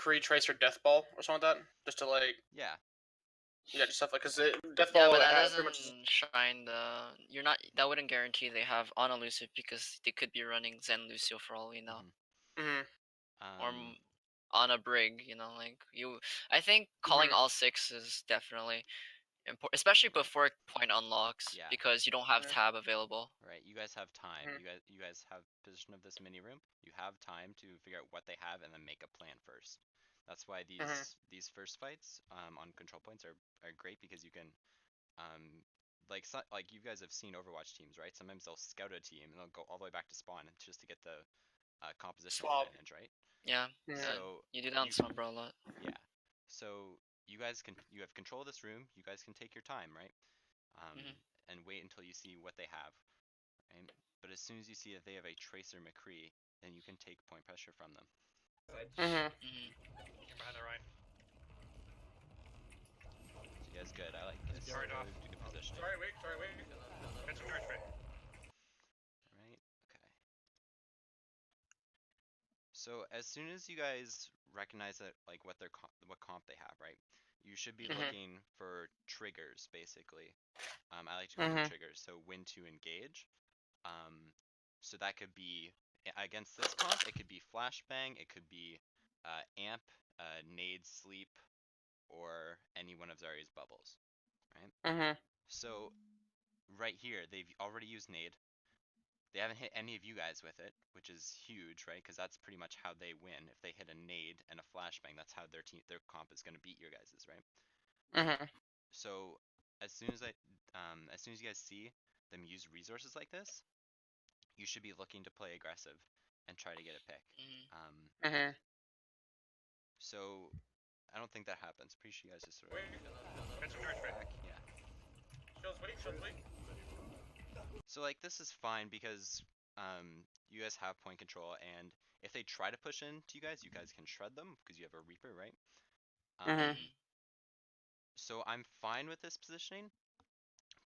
McCree, Tracer, Death Ball or something like that, just to like. Yeah. Yeah, just stuff like because Death Yeah, Ball but that has doesn't pretty much. shine the. You're not. That wouldn't guarantee they have on elusive because they could be running Zen Lucio for all we know, or on a Brig. You know, like you. I think calling all 6 is definitely important, especially before point unlocks, Yeah. because you don't have tab available. Right. You guys have time. You guys have position of this mini room. You have time to figure out what they have and then make a plan first. That's why these first fights on control points are great because you can like you guys have seen Overwatch teams, right? Sometimes they'll scout a team and they'll go all the way back to spawn just to get the compositional advantage, right? Yeah. So you do that on Sombra a lot. Yeah. So you have control of this room. You guys can take your time, right? And wait until you see what they have, right? But as soon as you see that they have a Tracer McCree, then you can take point pressure from them. You're behind the right. So you guys good. I like this. Sorry, off. Good position. Sorry, wait. Get some charge, right? Right. Okay. So as soon as you guys recognize that, like what comp they have, right? You should be looking for triggers, basically. I like to call them triggers. So when to engage. So that could be against this comp. It could be flashbang. It could be amp, nade, sleep, or any one of Zarya's bubbles, right? So right here, they've already used nade. They haven't hit any of you guys with it, which is huge, right? Because that's pretty much how they win. If they hit a nade and a flashbang, that's how their comp is going to beat your guys's, right? So as soon as you guys see them use resources like this, you should be looking to play aggressive and try to get a pick. So I don't think that happens. Pretty sure you guys just sort of back. Yeah. Shields weak. So like this is fine because you guys have point control, and if they try to push into you guys can shred them because you have a Reaper, right? So I'm fine with this positioning,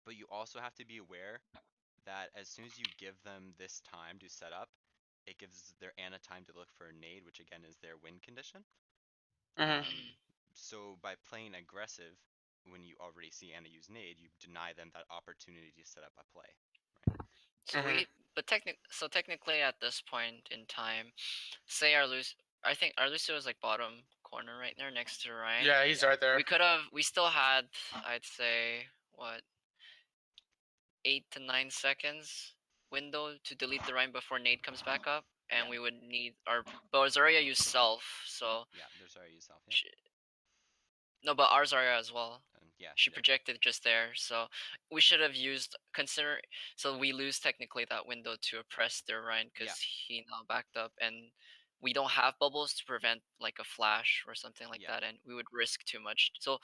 but you also have to be aware that as soon as you give them this time to set up, it gives their Ana time to look for a nade, which again is their win condition. So by playing aggressive, when you already see Ana use nade, you deny them that opportunity to set up a play. Right? So technically at this point in time, say I think our Lucio is like bottom corner right there next to Ryan. Yeah, he's right there. We still had, I'd say, what, 8 to 9 seconds window to delete the Ryan before nade comes back up, and we would need but Zarya used self, so yeah, there's Zarya used self. Yeah. No, but our Zarya as well. Yeah. She projected just there, so we should have used so we lose technically that window to oppress their Ryan because he now backed up, and we don't have bubbles to prevent like a flash or something like that, and we would risk too much. So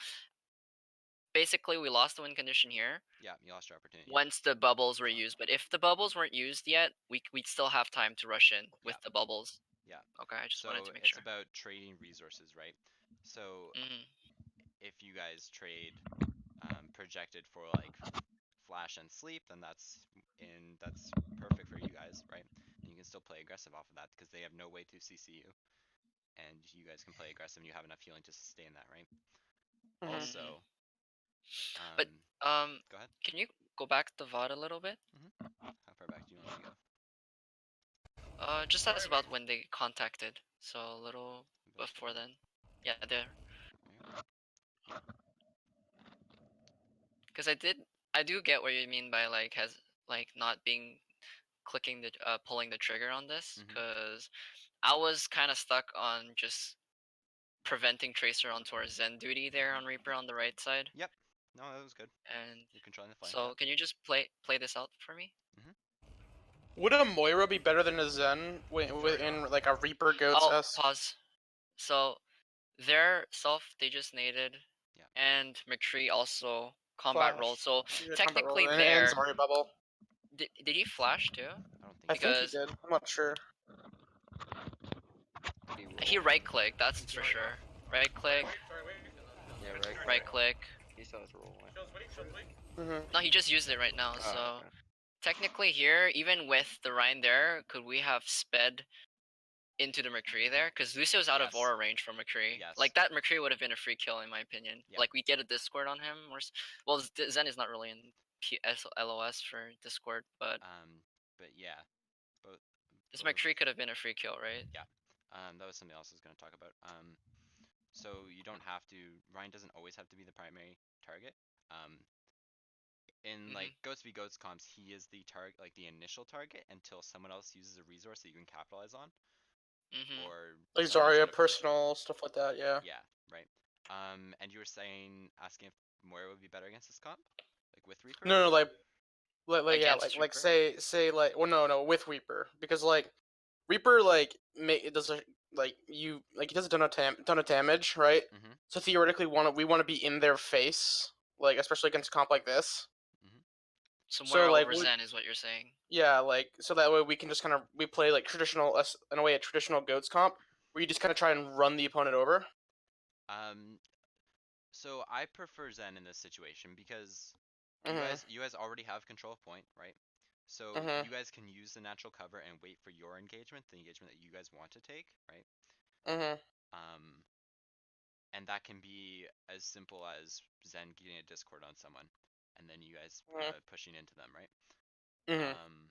basically, we lost the win condition here. Yeah, you lost your opportunity. Once the bubbles were used, but if the bubbles weren't used yet, we'd still have time to rush in with the bubbles. Yeah. Okay, I just wanted to make sure. So it's about trading resources, right? So if you guys trade projected for like flash and sleep, then that's perfect for you guys, right? And you can still play aggressive off of that because they have no way to CC you, and you guys can play aggressive and you have enough healing to sustain that, right? Also, but go ahead. Can you go back the VOD a little bit? How far back do you want to go? Just that's about when they contacted, so a little before then. Yeah, there. Because I do get what you mean by like not clicking the pulling the trigger on this, because I was kind of stuck on just preventing Tracer onto our Zen duty there on Reaper on the right side. Yep. No, that was good. And you're controlling the flank. So can you just play this out for me? Would a Moira be better than a Zen in like a Reaper goats? Pause. So their self they just naded, and McCree also combat roll. So technically there. Zarya bubble. Did he flash too? I think he did. I'm not sure. He right click, that's for sure. Right click. Yeah, right click. He saw his roll. No, he just used it right now. So technically here, even with the Ryan there, could we have sped into the McCree there, because Lucio's out Yes. of aura range from McCree. Yes. Like that McCree would have been a free kill in my opinion. Yeah. Like we get a Discord on him, or well, Zen is not really in LOS for Discord, but But yeah, both. this both of- McCree could have been a free kill, right? That was something else I was going to talk about. So you don't have to. Ryan doesn't always have to be the primary target. In like Goats v Goats comps, he is the target, like the initial target, until someone else uses a resource that you can capitalize on, or Like someone's Zarya, gonna- personal stuff like that. Yeah. Yeah, right. And you were asking if Moira would be better against this comp, like with Reaper. No, like yeah, Against like Reaper? say like well no with Reaper, because like Reaper like it does a, like you like he does a ton of damage, right? Mhm. So theoretically we want to be in their face, like especially against a comp like this. So So, Moira like, over we- Zen is what you're saying. Yeah, like so that way we can just kind of we play like traditional in a way a traditional Goats comp where you just kind of try and run the opponent over. So I prefer Zen in this situation because you Mhm. guys already have control of point, right? So Mhm. you guys can use the natural cover and wait for your engagement, the engagement that you guys want to take, right? Mhm. And that can be as simple as Zen getting a Discord on someone, and then you guys pushing into them, right? Mhm.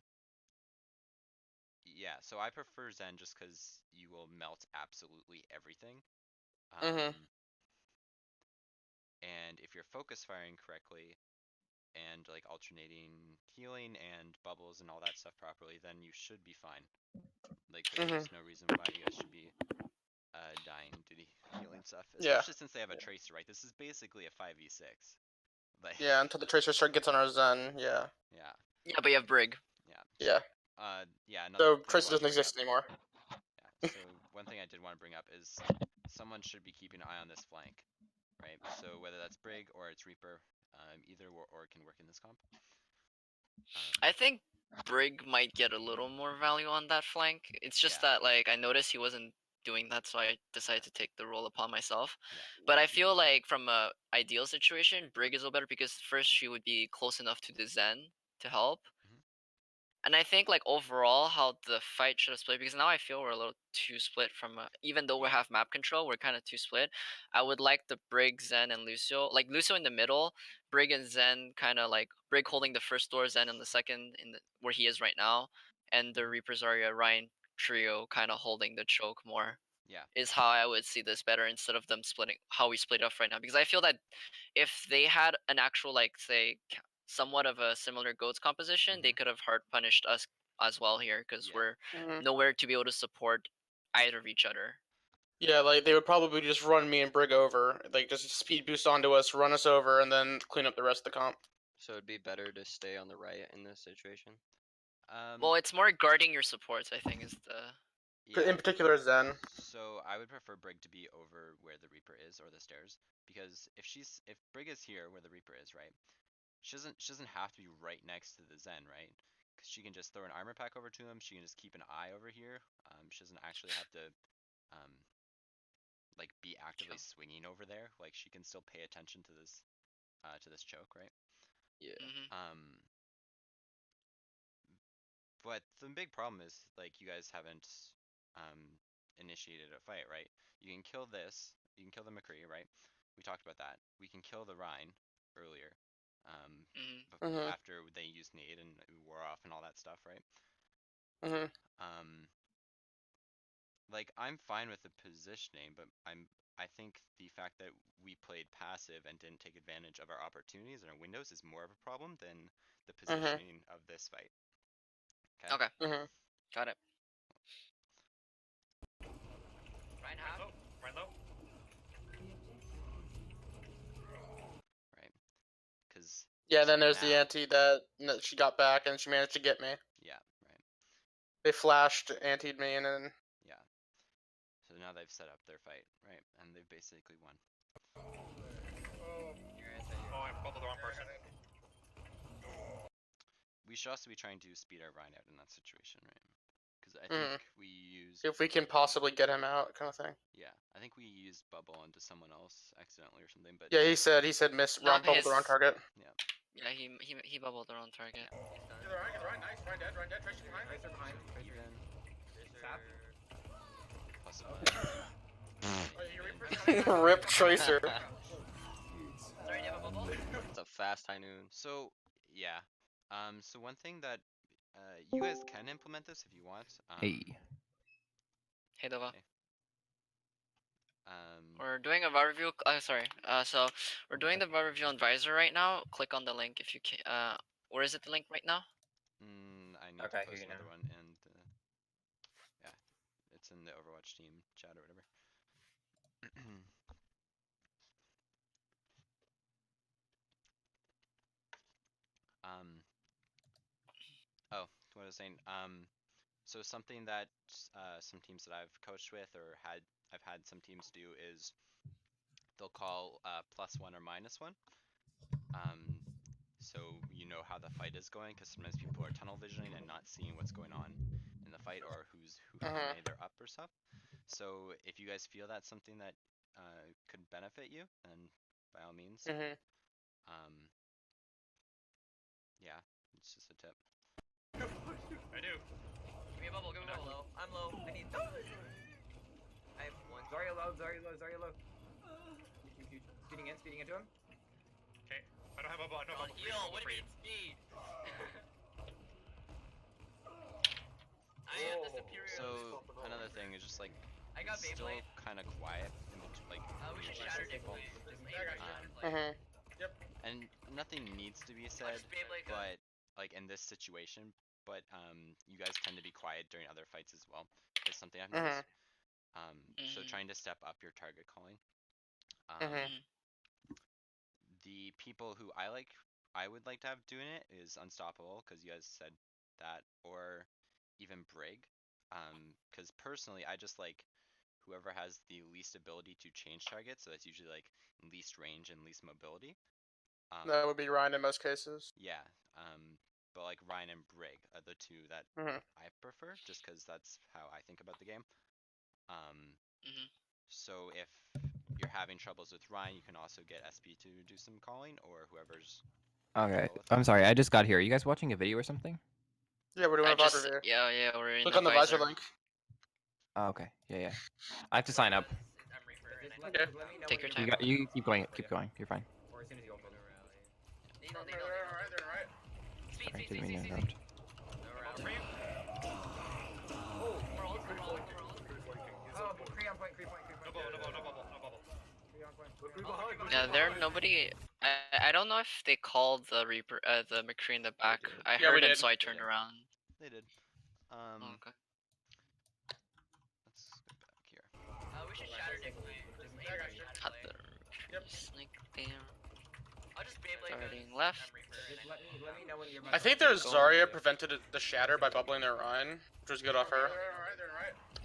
Yeah, so I prefer Zen just because you will melt absolutely everything. And if you're focus firing correctly, and like alternating healing and bubbles and all that stuff properly, then you should be fine. Like there's no reason why you guys should be dying to the healing stuff, Yeah. especially since they have a tracer, right? This is basically a 5v6. Like Yeah, until the Tracer start gets on our Zen. Yeah. yeah, Yeah, but you have Brig. yeah. Yeah. Yeah. Another So thing I Tracer wanted doesn't to bring exist up- anymore. Yeah. So one thing I did want to bring up is someone should be keeping an eye on this flank, right? So whether that's Brig or it's Reaper, either or can work in this comp. I think Brig might get a little more value on that flank. It's just Yeah. that like I noticed he wasn't doing that, so I decided to take the role upon myself. Yeah. But I feel like from a ideal situation, Brig is a little better because first she would be close enough to the Zen to help. And I think like overall how the fight should have split, because now I feel we're a little too split from even though we have map control, we're kind of too split. I would like the Brig, Zen, and Lucio, like Lucio in the middle, Brig and Zen kind of like Brig holding the first door, Zen in the second, where he is right now, and the Reaper Zarya Ryan trio kind of holding the choke more. Yeah. Is how I would see this better instead of them splitting how we split up right now, because I feel that if they had an actual like say somewhat of a similar Goats composition, they could have hard punished us as well here because we're nowhere to be able to support either of each other. Yeah, like they would probably just run me and Brig over, like just speed boost onto us, run us over, and then clean up the rest of the comp. So it'd be better to stay on the right in this situation. Well, it's more guarding your supports, I think, is the. Yeah. In particular, Zen. So I would prefer Brig to be over where the Reaper is or the stairs, because if Brig is here where the Reaper is, right? She doesn't have to be right next to the Zen, right? Because she can just throw an armor pack over to him. She can just keep an eye over here. She doesn't actually have to like be actively swinging over there. Like she can still pay attention to this choke, right? Yeah. But the big problem is like you guys haven't initiated a fight, right? You can kill this. You can kill the McCree, right? We talked about that. We can kill the Rhine earlier. After they used nade and wore off and all that stuff, right? Like I'm fine with the positioning, but I think the fact that we played passive and didn't take advantage of our opportunities and our windows is more of a problem than the positioning of this fight. Okay. Got it. Ryan half. Right low. Right. Because Yeah, then there's the now- anti that she got back and she managed to get me. Yeah. Right. They flashed, antied me, and then Yeah. So now they've set up their fight, right? And they've basically won. Oh, I bubbled the wrong person. We should also be trying to speed our Rhine out in that situation, right? Because I think we used. see if we can possibly get him out, kind of thing. Yeah, I think we used bubble onto someone else accidentally or something, but Yeah, he said miss No, wrong bubble the wrong his- target. Yeah, he bubbled the wrong target. Get the Ryan, nice. Ryan dead, Tracer behind. Tracer behind. Tracer in. Tap. plus Rip Tracer. Sorry, do you have a bubble? It's a fast high noon. So yeah, so one thing that you guys can implement this if you want. Hey. Hey, Dova. Okay. We're doing a VAR review. Sorry. So we're doing the VAR review on Visor right now. Click on the link if you can. Where is it? The link right now? I need Okay, to post here you another know. one, and yeah, it's in the Overwatch team chat or whatever. Oh, what I was saying. So something that some teams that I've coached with or I've had some teams do is they'll call +1 or -1. So you know how the fight is going, because sometimes people are tunnel visioning and not seeing what's going on in the fight or who made they're up or stuff. So if you guys feel that's something that could benefit you, then by all means. Yeah, it's just a tip. I do. Give me a bubble. Give me a bubble. I'm low. I need. I have one. Zarya low. Zarya low. Zarya low. Huge. Speeding into him. Okay. I don't have a bubble. No bubble. Yo, what do you mean speed? I am the superior. So another thing is just like I got it's still Beyblade. kind of quiet in between, like We should between shatter people. Beyblade. And nothing needs to be said, but like in this situation, but you guys tend to be quiet during other fights as well. It's something I've noticed. So trying to step up your target calling. The people who I would like to have doing it is Unstoppable, because you guys said that, or even Brig. Because personally, I just like whoever has the least ability to change targets, so that's usually like least range and least mobility. That would be Ryan in most cases. Yeah, but like Ryan and Brig are the two that I prefer, just because that's how I think about the game. So if you're having troubles with Ryan, you can also get SP to do some calling, or whoever's. Okay. I'm sorry, I just got here. Are you guys watching a video or something? Yeah, we're doing a VOD review. Yeah, we're in Click the on the Visor link. Oh, okay. Yeah. I have to sign up. Okay. Take your time. You keep going. Keep going. You're fine. Or as soon as you open. Sorry, didn't mean to interrupt. Oh, Cree on point. No bubble. Yeah, there nobody. I don't know if they called the Reaper, the McCree in the back. I Yeah, we heard him, did. so I turned around. They did. Oh, okay. Let's go back here. We should shatter Cut the snake there. I'll just starting left. Just let me know when you're. I think there's Zarya prevented the shatter by bubbling their Ryan, which was good off her.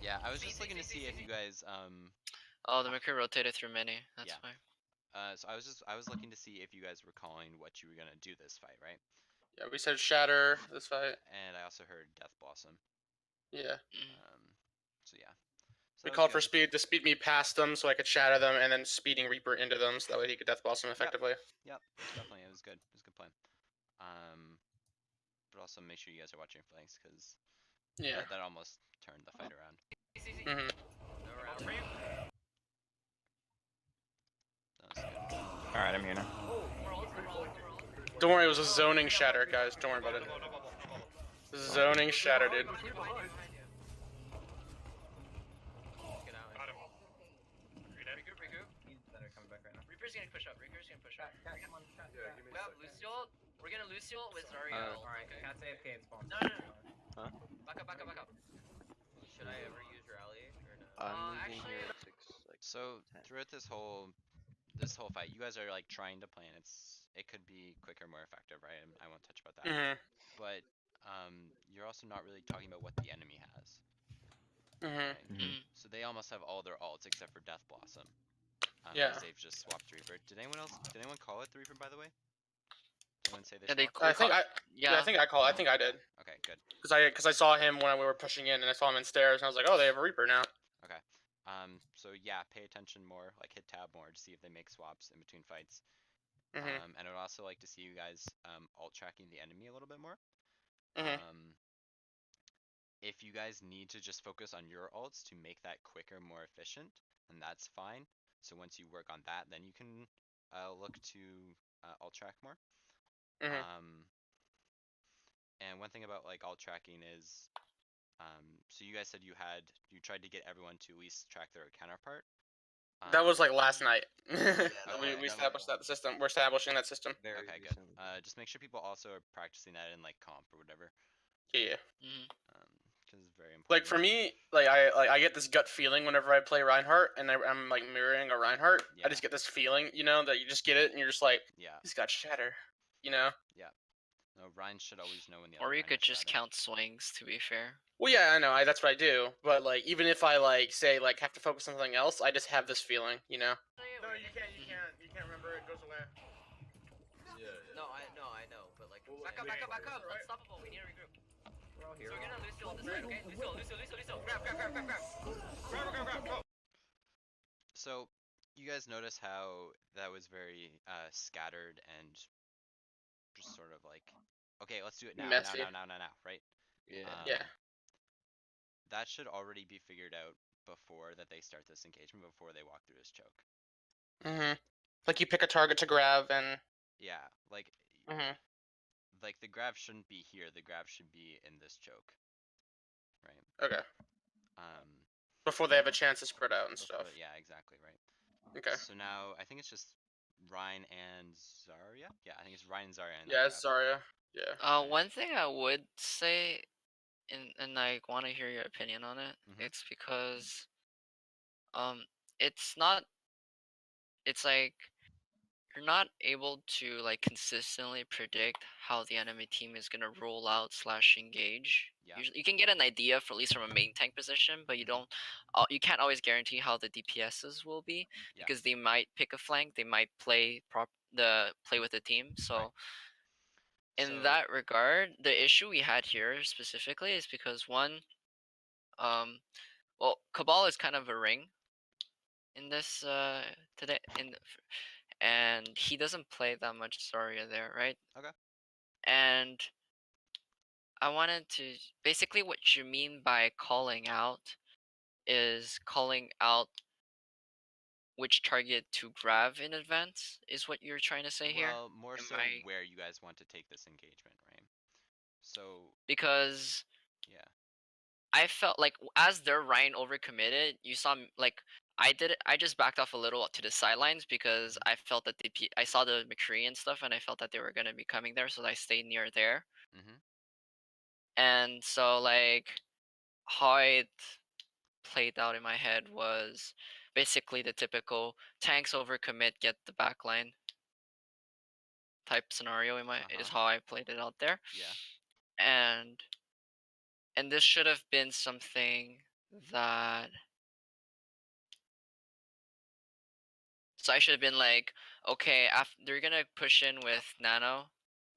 Yeah, I was just looking to see if you guys Oh, the McCree rotated through many. That's Yeah. why. So I was looking to see if you guys were calling what you were gonna do this fight, right? Yeah, we said shatter this fight. And I also heard Death Blossom. Yeah. So yeah. So We that was called for good. speed to speed me past them so I could shatter them, and then speeding Reaper into them so that way he could Death Blossom effectively. Yep, definitely. It was good. It was a good plan. But also make sure you guys are watching flanks, because Yeah. that almost turned the fight around. That was good. Alright, I'm here now. Don't worry, it was a zoning shatter, guys. Don't worry about it. Zoning shatter, dude. Got him. Regroup. He's better coming back right now. Reaper's gonna push up. Come on, cat. We have Lucio. We're gonna Lucio with Zarya. Alright, cat's AFK and spawn. No. Huh? Back up. Should I ever use rally or no? I'm I'm leaving actually- here at 6. So throughout this whole fight, you guys are like trying to plan. It could be quicker, more effective, right? I won't touch about that. But you're also not really talking about what the enemy has. Right? So they almost have all their alts except for Death Blossom. Yeah. Because they've just swapped Reaper. Did anyone call it the Reaper, by the way? Did anyone say they Yeah, they swapped? I think I. Yeah. I think I did. Okay, good. Because I saw him when we were pushing in, and I saw him in stairs, and I was like, oh, they have a Reaper now. Okay. So yeah, pay attention more, like hit tab more to see if they make swaps in between fights. And I would also like to see you guys alt tracking the enemy a little bit more. if you guys need to just focus on your ults to make that quicker, more efficient, then that's fine. So once you work on that, then you can look to alt track more. Mhm. And one thing about like alt tracking is, so you guys said you tried to get everyone to at least track their counterpart. That was like last night. okay, we that established that system. We're establishing that system. Very Okay, good. recently. Just make sure people also are practicing that in like comp or whatever, Yeah. Mhm. because it's very important. Like for me, like I get this gut feeling whenever I play Reinhardt, and I'm like mirroring a Reinhardt. Yeah. I just get this feeling, you know, that you just get it, and you're just like, Yeah, he's got shatter, you know. no, Ryan should always know when the Or other you Ryan could has just shatter. count swings. To be fair. Well, yeah, I know, that's what I do. But like, even if I like say like have to focus on something else, I just have this feeling, you know. No, you can't. You can't remember. It goes away. No, I know, but like. Back I'm up, saying- back up. Unstoppable. We need to regroup. We're all here. So we're gonna Lucio on this side, okay? Lucio. Grab. Grab, go. So you guys notice how that was very scattered and just sort of like, okay, let's do it now, Messy. now, right? Yeah. Yeah. That should already be figured out before that they start this engagement, before they walk through this choke. Mhm. Like you pick a target to grab, and Yeah, like mhm. like the grab shouldn't be here. The grab should be in this choke, right? Okay. Um, Before they have a chance to spread out and stuff. yeah, exactly, right. Okay. So now I think it's just Ryan and Zarya. Yeah, I think it's Ryan and Zarya. And Yeah, it's Zarya. Yeah. Right. One thing I would say, and I want to hear your opinion on it. Mhm. It's because, it's not. It's like you're not able to like consistently predict how the enemy team is gonna roll out / engage. Yeah. Usually, you can get an idea for at least from a main tank position, but you don't. You can't always guarantee how the DPSs will be Yeah. because they might pick a flank, they might play play with the team. So. Right. In So- that regard, the issue we had here specifically is because one, well, Cabal is kind of a ring in this today and he doesn't play that much Zarya there, right? Okay. And I wanted to basically what you mean by calling out is calling out which target to grab in advance is what you're trying to say here. Well, more Am so I- where you guys want to take this engagement, right? So Because yeah, I felt like as their Ryan overcommitted, you saw like I did it. I just backed off a little to the sidelines because I felt that I saw the McCree and stuff, and I felt that they were gonna be coming there, so I stayed near there. Mhm. And so like how it played out in my head was basically the typical tanks overcommit, get the backline type scenario in my is how I played it out there. yeah, And this should have been something that. So I should have been like, okay, after they're gonna push in with Nano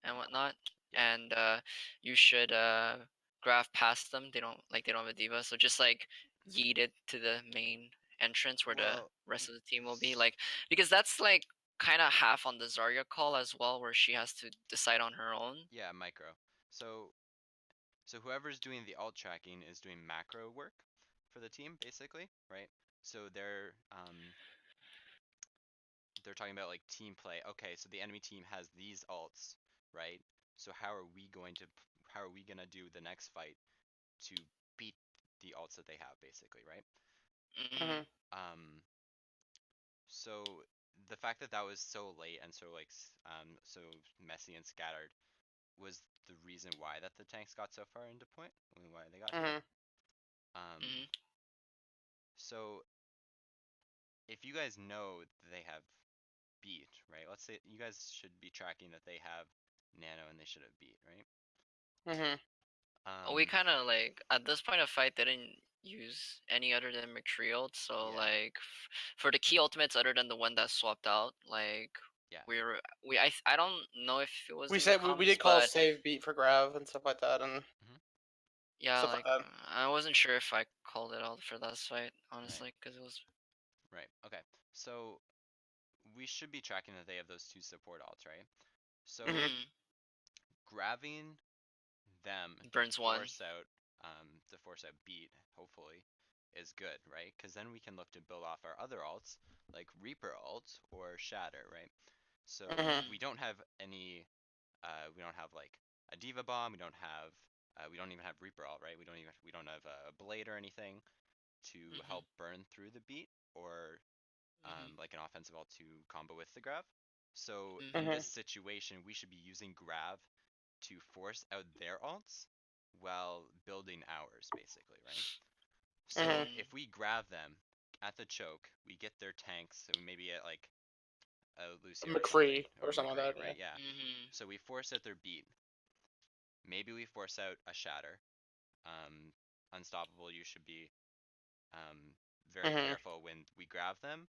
and whatnot, Yeah. and you should graph past them. They don't have a diva, so just like yeet it to the main entrance where Well, the rest of the team will be. Like because that's like kind of half on the Zarya call as well, where she has to decide on her own. yeah, micro. So whoever's doing the alt tracking is doing macro work for the team, basically, right? So they're talking about like team play. Okay, so the enemy team has these alts, right? So how are we gonna do the next fight to beat the alts that they have, basically, right? Mhm. Mhm. So the fact that that was so late and so like so messy and scattered was the reason why that the tanks got so far into point, and why they got here. Mhm. So if you guys know that they have beat, right? Let's say you guys should be tracking that they have Nano and they should have beat, right? Mhm. We kind of like at this point of fight didn't use any other than McCree ult, so Yeah. like for the key ultimates other than the one that swapped out, like Yeah. I don't know if it was We in said the we comms, did call but save beat for grab and stuff like that, and yeah, stuff like like that. I wasn't sure if I called it out for that fight honestly because it was Right. Okay. So we should be tracking that they have those two support alts, right? So Mhm. Mhm. grabbing them to Burns one. force out to force out beat, hopefully, is good, right? Because then we can look to build off our other alts, like Reaper alt or Shatter, right? So Mhm. we don't have any, we don't have like a Diva Bomb, we don't even have Reaper alt, right? We don't have a Blade or anything to help burn through the beat, or like an offensive alt to combo with the Grav. So in this situation, we should be using Grav to force out their alts while building ours, basically, right? So if we grab them at the choke, we get their tanks, so maybe at like a Lucio McCree or or something like McCree, that, right? right? Yeah. So we force out their beat. Maybe we force out a Shatter. Unstoppable, you should be very careful when we grab them,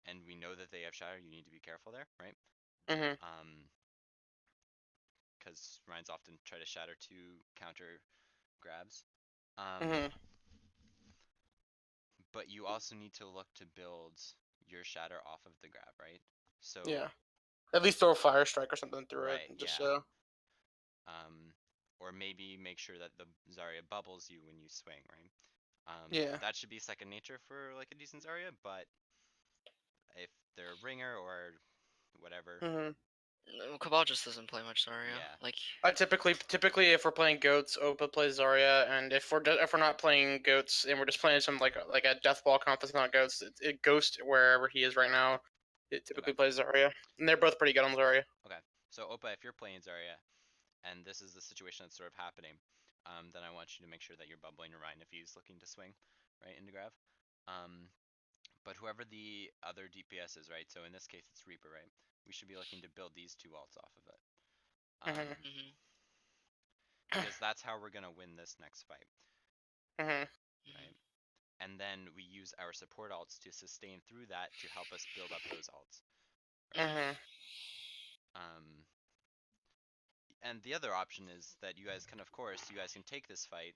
and we know that they have Shatter. You need to be careful there, right? Because Ryan's often try to Shatter to counter grabs. But you also need to look to build your Shatter off of the grab, right? So Yeah. At least throw a Fire Strike or something through Right, it. Just yeah. so. Or maybe make sure that the Zarya bubbles you when you swing, right? Yeah. That should be second nature for like a decent Zarya, but if they're a ringer or whatever, No, Cabal just doesn't play much Zarya. Yeah. Like, I typically if we're playing goats, Opa plays Zarya, and if we're not playing goats and we're just playing some like a Deathball comp that's not goats, it Ghost wherever he is right now, it typically plays Zarya, and they're both pretty good on Zarya. Okay, so Opa, if you're playing Zarya, and this is the situation that's sort of happening, then I want you to make sure that you're bubbling Ryan if he's looking to swing, right, into Grav. But whoever the other DPS is, right, so in this case it's Reaper, right, we should be looking to build these two alts off of it. Because that's how we're going to win this next fight. Right? And then we use our support alts to sustain through that to help us build up those alts. Right? And the other option is that you guys can, of course, take this fight,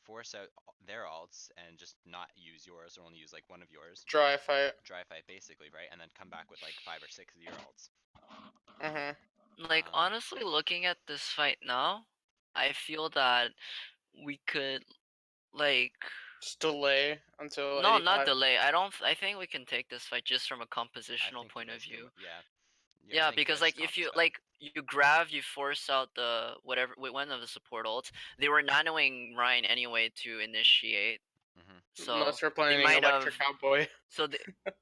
force out their alts, and just not use yours, or only use like one of yours. Dry fight. Dry fight, basically, right? And then come back with like 5 or 6 of your alts. Like, honestly, looking at this fight now, I feel that we could, like... Just delay until No, 85. not delay. I think we can take this fight just from a compositional point of view. Yeah, because like if you you grab, you force out the whatever with one of the support ults. They were nanoing Ryan anyway to initiate. So unless we're playing they might Electric have, Cowboy. So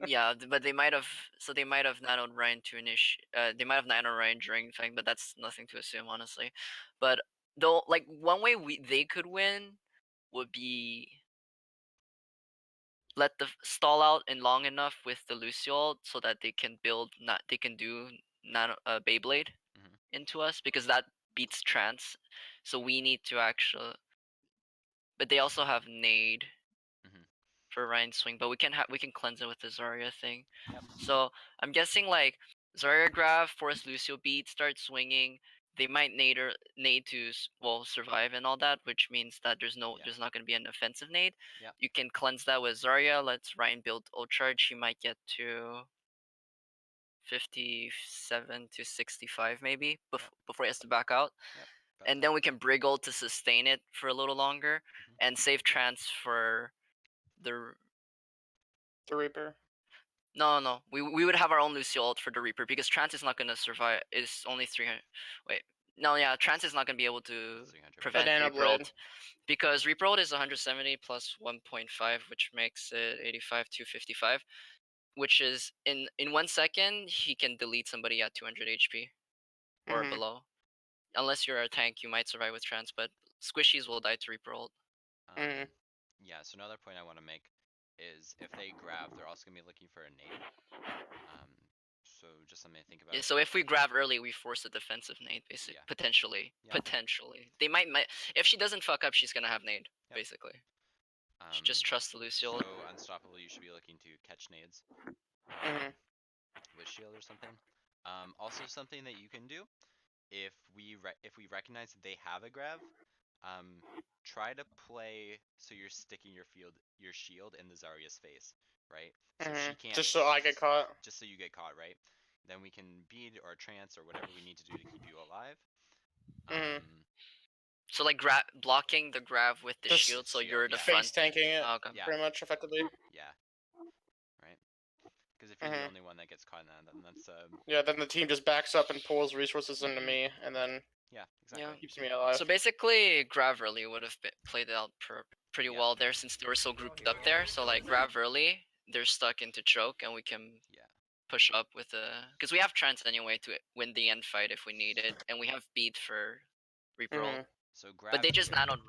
yeah, but they might have nanoed Ryan to initiate. They might have nanoed Ryan during the thing, but that's nothing to assume, honestly. But though, like one way they could win would be let the stall out in long enough with the Lucio so that they can do nano Beyblade into us, because that beats trance. So we need to actually, but they also have nade for Ryan swing, but we can cleanse it with the Zarya thing. So I'm guessing like Zarya grab, force Lucio beat, start swinging. They might nade to survive and all that, which means that there's not going to be an offensive nade. You can cleanse that with Zarya. Let's Ryan build ult charge. He might get to 57 to 65 maybe before he has to back out. And then we can brig ult to sustain it for a little longer and save trance for the Reaper. No. We would have our own Lucio ult for the Reaper, because trance is not gonna survive. It's only 300. Wait, no, yeah, trance is not gonna be able to prevent Reaper ult, because Reaper ult is 170 plus 1.5, which makes it 85 to 55, which is in 1 second he can delete somebody at 200 HP or below. Unless you're a tank, you might survive with trance, but squishies will die to Reaper ult. Yeah. So another point I want to make is if they grab, they're also gonna be looking for a nade. So just something to think about. Yeah, so if we grab early, we force a defensive nade, basically. Potentially. They might. If she doesn't fuck up, she's gonna have nade, basically. Just trust the Lucio. So unstoppable, you should be looking to catch nades with shield or something. Also something that you can do if we recognize that they have a grab, try to play so you're sticking your shield in the Zarya's face, right? So she can't. Just so I get caught. Just so you get caught, right? Then we can bead or trance or whatever we need to do to keep you alive. So like blocking the grab with the Just shield, so shield, you're the yeah. front. Face tanking it, Oh, okay. Yeah. pretty much effectively. Yeah. Right. Because if you're the Mhm. only one that gets caught in that, then that's Yeah, then the team just backs up and pulls resources into me, and then yeah, exactly. keeps me alive. So basically, Grav early would have played out pretty Yeah. well there since they were so grouped up there. So like Grav early, they're stuck into choke, and we can Yeah. push up with the because we have Trance anyway to win the end fight if we need it, and we have Beat for Reaper ult. Mhm. So grab. But they just here. nanoed.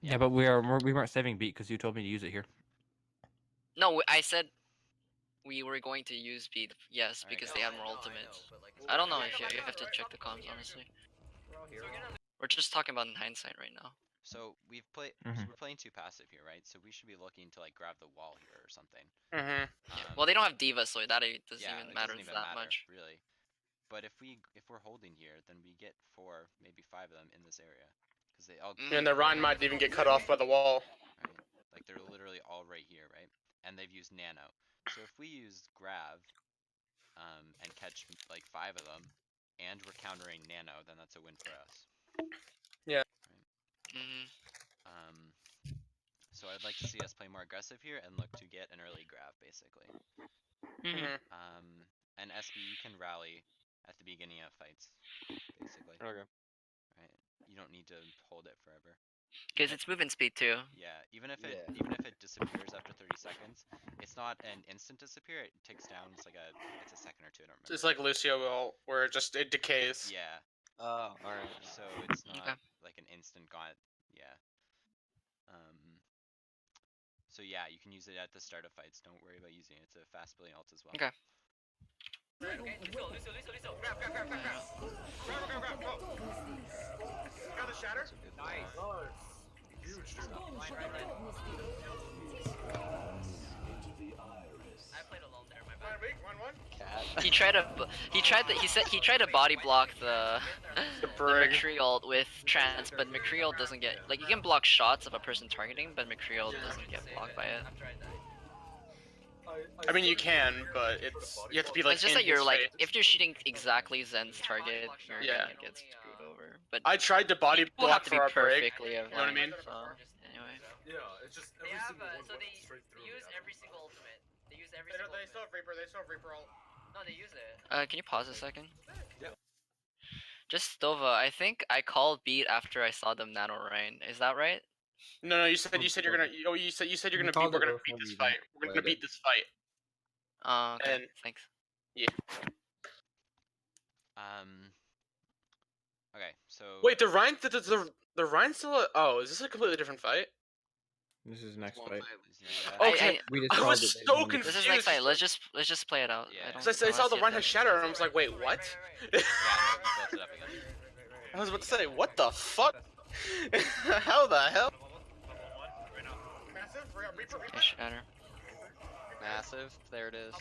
Yeah, but we weren't saving beat because you told me to use it here. No, I said we were going to use Beat, yes, Alright, because guys. they have more ultimates. I don't know if you have to check the comms honestly. We're all here. We're just talking about in hindsight right now. So we've played. Mhm. We're playing 2 passive here, right? So we should be looking to like grab the wall here or something. Mhm. Well, they don't have D.Va, so that doesn't yeah, even it matter doesn't even that matter, much. really. But if we're holding here, then we get 4, maybe 5 of them in this area, because they all. Mm. And the Rhine might even get cut off by the wall. Right. Like they're literally all right here, right? And they've used nano. So if we use grav, and catch like 5 of them, and we're countering nano, then that's a win for us. Mm. So I'd like to see us play more aggressive here and look to get an early grav, basically. Mhm. And SB, you can rally at the beginning of fights, basically. Okay. Right. You don't need to hold it forever. Because it's movement speed too. Yeah, even if it disappears after 30 seconds, it's not an instant disappear. It ticks down. It's a second or two. I don't remember. It's like Lucio will, where it decays. Yeah. Oh, alright. So it's not Okay. like an instant gone. Yeah. So yeah, you can use it at the start of fights. Don't worry about using it. It's a fast building ult as well. Okay. Okay, Lucio. Grab. Grab, go. Got the shatter? Nice. Huge, dude. Right. I played alone there, my bad. 1-1. Cat. He tried to body block the Brig. McCree ult with Trance, but McCree ult doesn't get like you can block shots of a person targeting, but McCree ult doesn't get blocked by it. After I died. I mean, you can, but you have to be like. It's just in that you're his like face. if you're shooting exactly Zen's target, you're Yeah. gonna get screwed over. But I tried to body people have block to for be our break. perfectly You know what I mean? So, anyway. Yeah, it's just They every have single one so went they straight through. use me. every single ultimate. They use every They single still ultimate. have Reaper ult. No, they use it. Can you pause a second? Yeah. Just Stova, I think I called beat after I saw them nano Rhine. Is that right? No, you said you're gonna. Oh, you said you're gonna beat. We're gonna beat this fight. We're gonna beat this fight. Oh, okay. And- Thanks. Okay, so. Wait, the Rhine still. Oh, is this a completely different fight? This is next fight. Yeah. Okay. We just I called was it. so This confused. This is next fight. Let's just play it out. Yeah. I Because I saw the Rhine has shatter, and I was like, wait, what? Yeah, no, you built it up again. I was about to say, what the fuck? How the hell? Massive, Reaper. Yeah, shatter. Massive. There it is.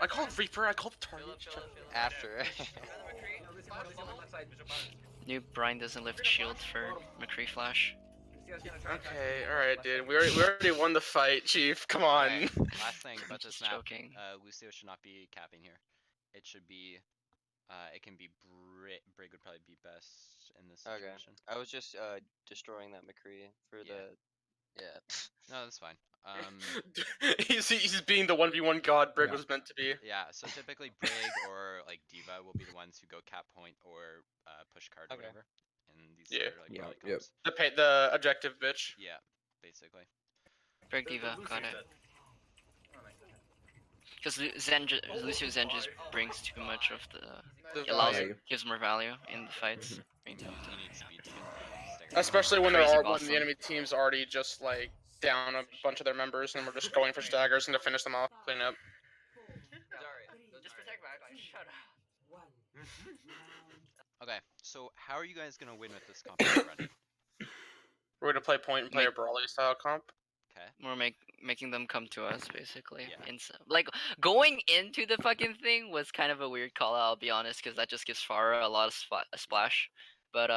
I called Reaper. I called Target. After. Lucio, on left side. New Brian doesn't lift shield for McCree flash. Lucio's gonna try. Okay, all right, dude. We already won the fight, Chief. Come on. Okay, last thing about this Just map, joking. Lucio should not be capping here. It should be, it can be Brig would probably be best in this Okay. situation. I was just destroying that McCree for Yeah. the. Yeah. No, that's fine. He's being the 1v1 god Brig Yeah. was meant to be. Yeah, so typically Brig or like D.Va will be the ones who go cap point or push card or Okay. whatever. And these Yeah. are like Yeah, rally yep. comps. The objective bitch. Yeah, basically. Brig Diva, got it. Because Lucio Zen just brings too much of The It allows value. gives more value in the fights. You need speed to get Especially when Crazy when boss the enemy team's already just like down a bunch of their members and we're just going for staggers and to finish them off, clean up. Just protect my line. Shut up. Okay, so how are you guys gonna win with this comp running? We're gonna play point and play a brawly style comp. Okay. We're making them come to us basically. Yeah. Like going into the fucking thing was kind of a weird call out, I'll be honest, because that just gives Farah a lot of splash. But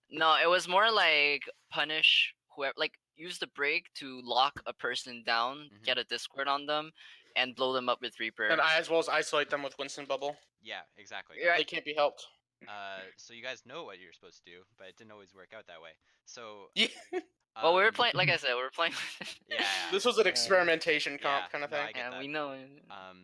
no, it was more like punish whoever, like use the break to lock a person down, Mhm. get a Discord on them, and blow them up with Reaper. And as well as isolate them with Winston Bubble. Yeah, exactly. Yeah. They can't be helped. So you guys know what you're supposed to do, but it didn't always work out that way. So Yeah. Well, we were um, playing, like I said, we were playing. Yeah, yeah. This was an experimentation comp Yeah, kind of no, thing. I get Yeah, that. we know.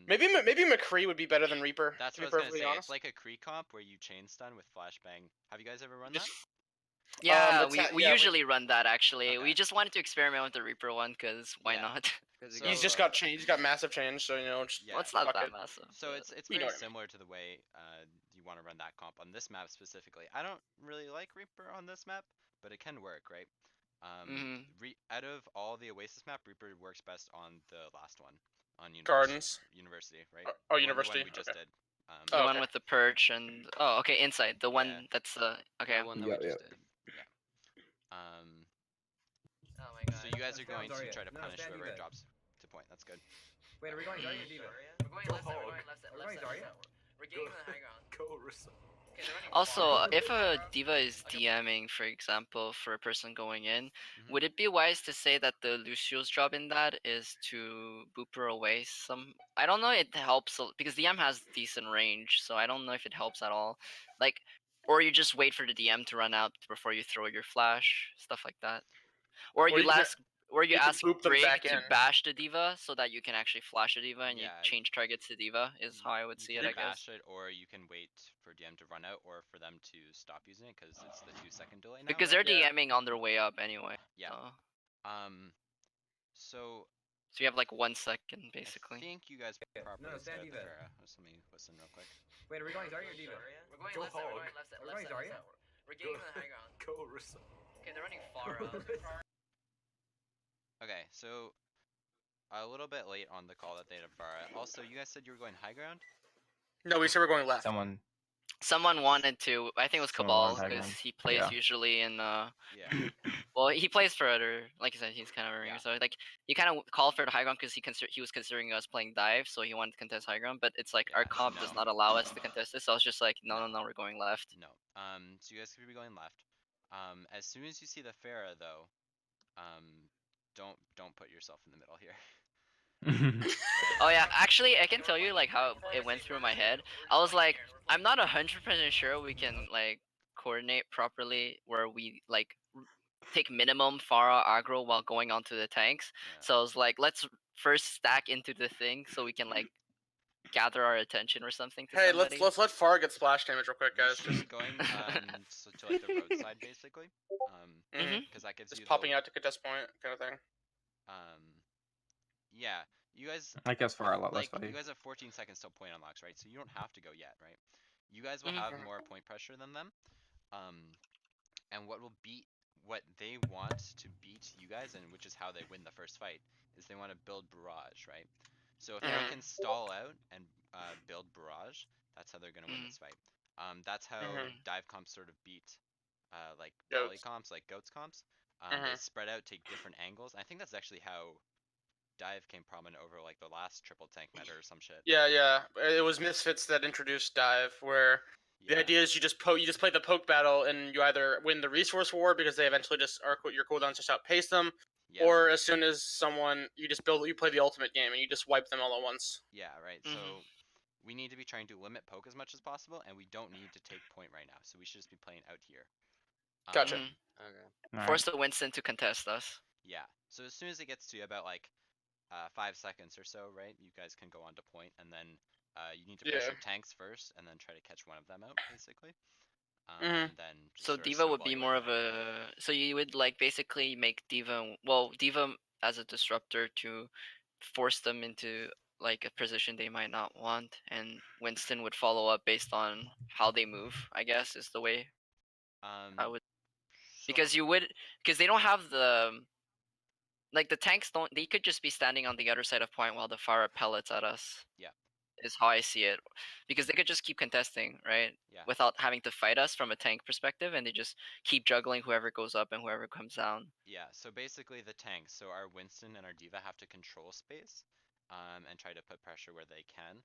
Maybe McCree would be better than Reaper. That's to be what I was gonna perfectly say. honest. It's like a Kree comp where you chain stun with flashbang. Have you guys ever run Just that? Yeah, it's we, not- we yeah, we- usually run that actually. Okay. We just wanted to experiment with the Reaper one, cause why Yeah. not? So- He's just got change. He's got massive change. So just Yeah. Well, it's not fuck that it. massive. So but- it's You know very what I mean. similar to the way you want to run that comp on this map specifically. I don't really like Reaper on this map, but it can work, right? Out of all the Oasis map, Reaper works best on the last one, on Gardens. University, right? Oh, The one University, we just okay. did. the Oh, one okay. with the perch and okay, inside the one Yeah. that's okay. The one that we just did. Yeah. Oh my god. So you guys are Let's go going to Zarya. try to No, punish stand whoever Diva. drops to point. That's good. Wait, are we going Zarya or Diva? We're going Go left side, we're hog. going left side, We're left going side, Zarya? left side. We're getting to the high ground. Go Rissa. Okay, they're running Also, far. if a diva is DMing, for example, for a person going in, Mhm. would it be wise to say that the Lucio's job in that is to boop her away some? I don't know. It helps because DM has decent range, so I don't know if it helps at all. Like, or you just wait for the DM to run out before you throw your flash, stuff like that. Or Or you you can- ask, or you you can ask boop them Brig back to in. bash the diva so that you can actually flash the diva and Yeah, you change targets to diva. Is how I would see You it, can I guess. bash it, or you can wait for DM to run out, or for them to stop using it because it's the 2-second delay now. Because right? they're Yeah. DMing on their way up anyway. Yeah. So, So so you have like 1 second basically. I think you guys Yeah, properly no, set stand out the Diva. Pharah. Just let me listen real quick. Wait, are we going Zarya or Diva? We're going Go left side, we're hog. going left side, We're left going side, left Zarya? side. We're getting to the high ground. Go Rissa. Okay, they're running far out. Okay, so a little bit late on the call that they had of Pharah. Also, you guys said you were going high ground? No, we said we're going left. Someone wanted to. I think it was Someone Cabal wanted high because ground. he plays Yeah. usually in. Yeah. Well, he plays for other. Like I said, he's kind of a ringer. Yeah. So like he kind of called for the high ground because he was considering us playing dive, so he wanted to contest high ground. But it's like our Yeah, comp does no. not allow us to contest this. So I was just like, no, we're going left. No. So you guys could be going left. As soon as you see the Pharah though, don't put yourself in the middle here. Oh yeah, actually, I can tell you like how it went through my head. I was like, I'm not 100% sure we can like coordinate properly where we like take minimum Pharah aggro while going onto the tanks. Yeah. So I was like, let's first stack into the thing so we can like gather our attention or something. To Hey, somebody. let's let Far get splash damage real quick, You guys. should be Just going so to like the roadside basically. Mhm. Because that gives just you popping the, out to contest point kind of thing. Yeah, you guys I guess for a lot less like value. you guys have 14 seconds till point unlocks, right? So you don't have to go yet, right? You guys will Mhm. have more point pressure than them. And what they want to beat you guys, and which is how they win the first fight, is they want to build barrage, right? So if Mhm. they can stall out and build barrage, that's how they're gonna win this fight. That's how dive comps sort of beat like volley Goats. comps, like goats comps. They spread out, take different angles. I think that's actually how dive came prominent over like the last triple tank meta or some shit. Yeah. It was Misfits that introduced dive, where the Yeah. idea is you just play the poke battle, and you either win the resource war because they eventually just your cooldowns just outpace them, Yeah. or as soon as you play the ultimate game and you just wipe them all at once. Yeah, right. So we need to be trying to limit poke as much as possible, and we don't need to take point right now. So we should just be playing out here. Gotcha. Okay. Force the Winston to contest us. Yeah. So as soon as it gets to about like 5 seconds or so, right? You guys can go on to point, and then you need to pressure tanks first, and then try to catch one of them out, basically. And then just So sort of Diva would snowball be your way more of from there. a. So you would like basically make Diva as a disruptor to force them into like a position they might not want, and Winston would follow up based on how they move. I guess is the way I would. Because they don't have the. Like the tanks don't. They could just be standing on the other side of point while the fire pellets at us. Yeah. Is how I see it, because they could just keep contesting, right? Yeah. Without having to fight us from a tank perspective, and they just keep juggling whoever goes up and whoever comes down. Yeah. So basically, the tanks. So our Winston and our Diva have to control space, and try to put pressure where they can.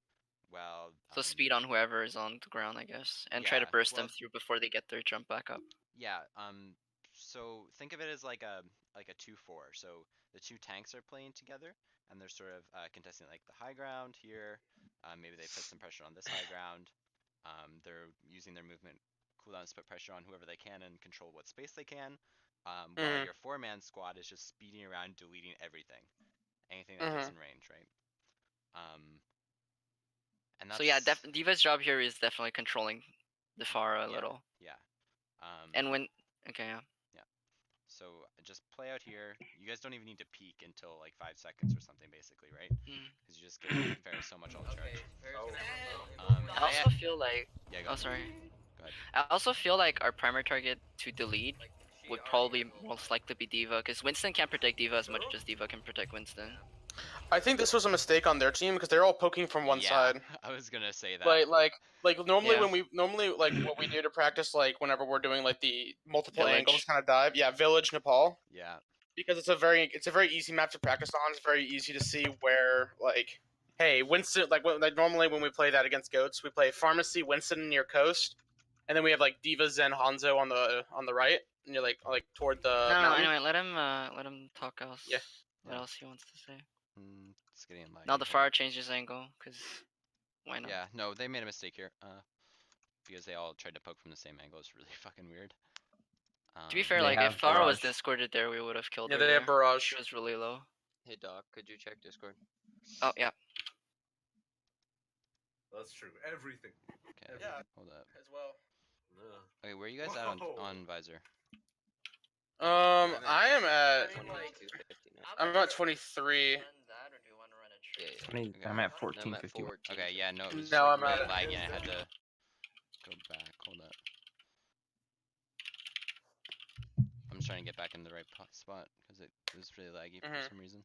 Well. So speed on whoever is on the ground, I guess, and try to Yeah, burst them well- through before they get their jump back up. Yeah. So think of it as like a 2-4. So the two tanks are playing together, and they're sort of contesting like the high ground here. Maybe they put some pressure on this high ground. They're using their movement cooldown to put pressure on whoever they can and control what space they can. While your 4-man squad is just speeding around, deleting everything, anything that gets in range, right? And that's So yeah, D.Va's job here is definitely controlling the Pharah a little. Yeah. And when yeah. So just play out here. You guys don't even need to peek until like 5 seconds or something, basically, right? Because you just give Varus so much ult charge. I also feel like. Yeah, go Oh, ahead. sorry. Go ahead. I also feel like our primary target to delete would probably most likely be D.Va, because Winston can't protect D.Va as much as D.Va can protect Winston. I think this was a mistake on their team because they're all poking from one side. I was gonna say that. Like normally Yeah. when we like what we do to practice, like whenever we're doing like the multiple Village. angles kind of dive. Yeah, Village, Nepal. Yeah. Because it's a very easy map to practice on. It's very easy to see where like, hey, Winston, like normally when we play that against goats, we play Pharmacy, Winston near coast, and then we have like D.Va, Zen, Hanzo on the right, and you're like toward the. No, mountain. anyway, let him talk else. Yeah. What else he wants to say? It's getting laggy. Now the Hold on. Pharah changed his angle, because why not? Yeah, no, they made a mistake here. Because they all tried to poke from the same angle. It's really fucking weird. To be fair, They like have if Pharah was barrage. discorded there, we would have killed Yeah, her. they have there. barrage. She was really low. Hey Doc, could you check Discord? Oh yeah. That's true. Everything. Okay, Yeah. hold up. As well. Okay, where are you guys at Whoa. on Visor? I am at. 22:59. I'm at 23. Yeah, yeah. I'm at I'm 14, at 51. 14. Okay, yeah, no, it was No, like I'm at really it. laggy and I had to go back. Hold up. I'm just trying to get back in the right spot because it was really laggy for some reason.